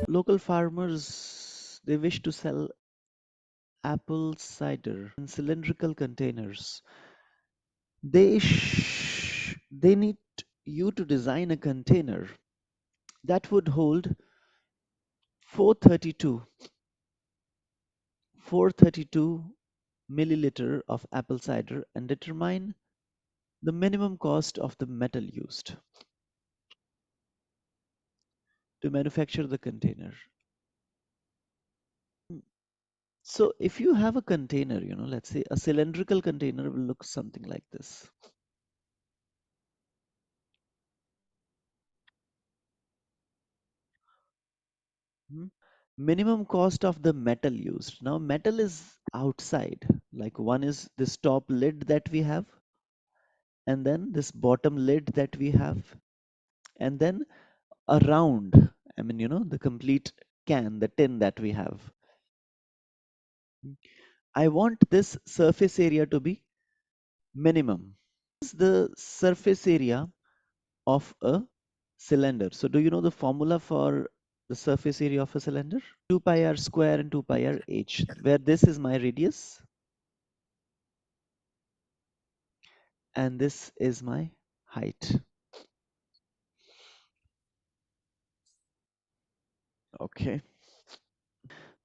Local farmers, they wish to sell apple cider in cylindrical containers. They need you to design a container that would hold 432 432 milliliter of apple cider and determine the minimum cost of the metal used to manufacture the container. So if you have a container, let's say a cylindrical container will look something like this. Hmm. Minimum cost of the metal used. Now metal is outside, like one is this top lid that we have, and then this bottom lid that we have, and then around, I mean, the complete can, the tin that we have. I want this surface area to be minimum. This is the surface area of a cylinder. So do you know the formula for the surface area of a cylinder? 2 pi r square and 2 pi r h, where this is my radius and this is my height. Okay.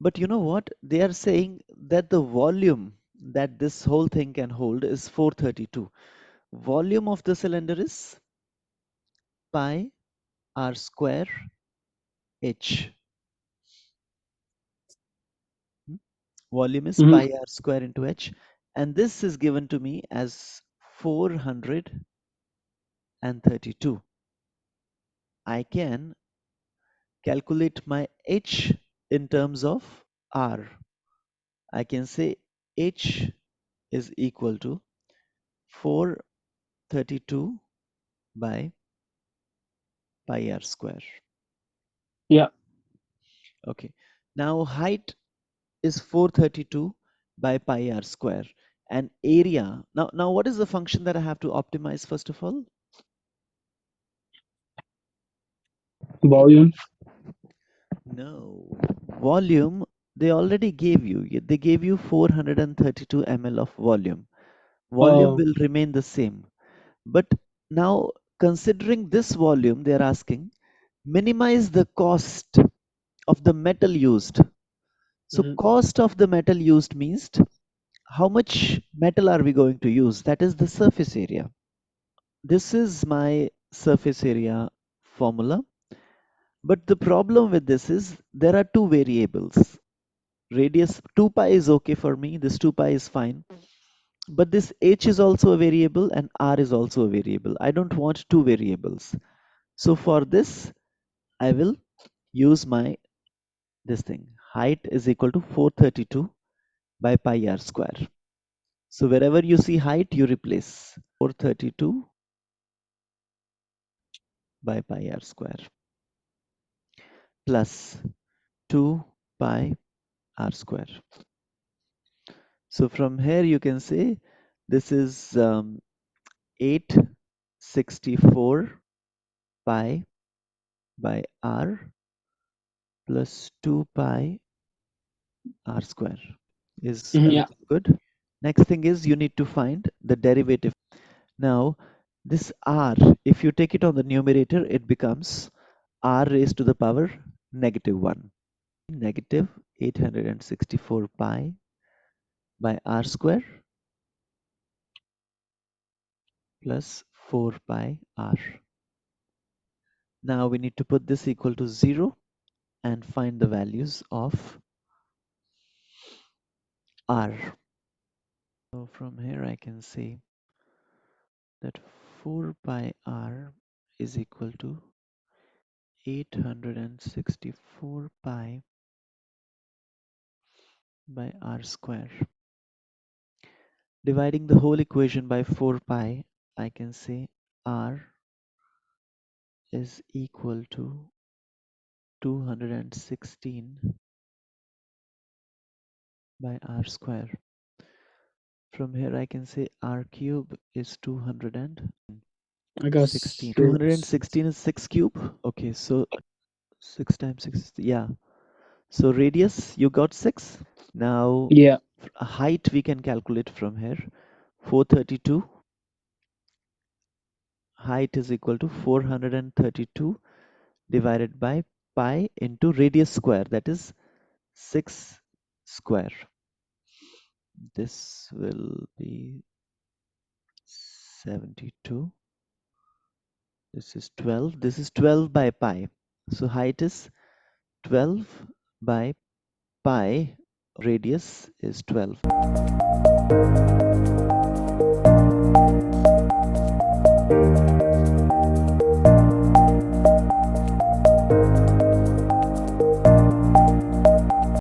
But you know what? They are saying that the volume that this whole thing can hold is 432. Volume of the cylinder is pi r square h. Hmm? Volume is Mhm. pi r square into h. And this is given to me as 432. I can calculate my h in terms of r. I can say h is equal to 432 by pi r square. Yeah. Okay. Now height is 432 by pi r square and area. Now what is the function that I have to optimize first of all? Volume. No. Volume, they already gave you. They gave you 432 ml of volume. Volume Oh. will remain the same. But now considering this volume, they are asking minimize the cost of the metal used. So Mhm. cost of the metal used means how much metal are we going to use? That is the surface area. This is my surface area formula. But the problem with this is there are two variables. Radius 2 pi is okay for me. This 2 pi is fine. But this h is also a variable and r is also a variable. I don't want two variables. So for this, I will use my this thing. Height is equal to 432 by pi r square. So wherever you see height, you replace 432 by pi r square plus 2 pi r square. So from here you can say this is 864 pi by r plus 2 pi r square. Is Mhm. Yeah. everything good? Next thing is you need to find the derivative. Now this r, if you take it on the numerator, it becomes r raised to the power negative 1. Negative 864 pi by r square plus 4 pi r. Now we need to put this equal to 0 and find the values of r. So from here I can say that 4 pi r is equal to 864 pi by r square. Dividing the whole equation by 4 pi, I can say r is equal to 216 by r square. From here I can say r cube is 200. I got 16. 216 6. is 6 cube. Okay, so 6 times 6 is, yeah. So radius, you got 6. Now, Yeah. height we can calculate from here. 432. Height is equal to 432 divided by pi into radius square, that is 6 square. This will be 72. This is 12. This is 12 by pi. So height is 12 by pi. Radius is 12.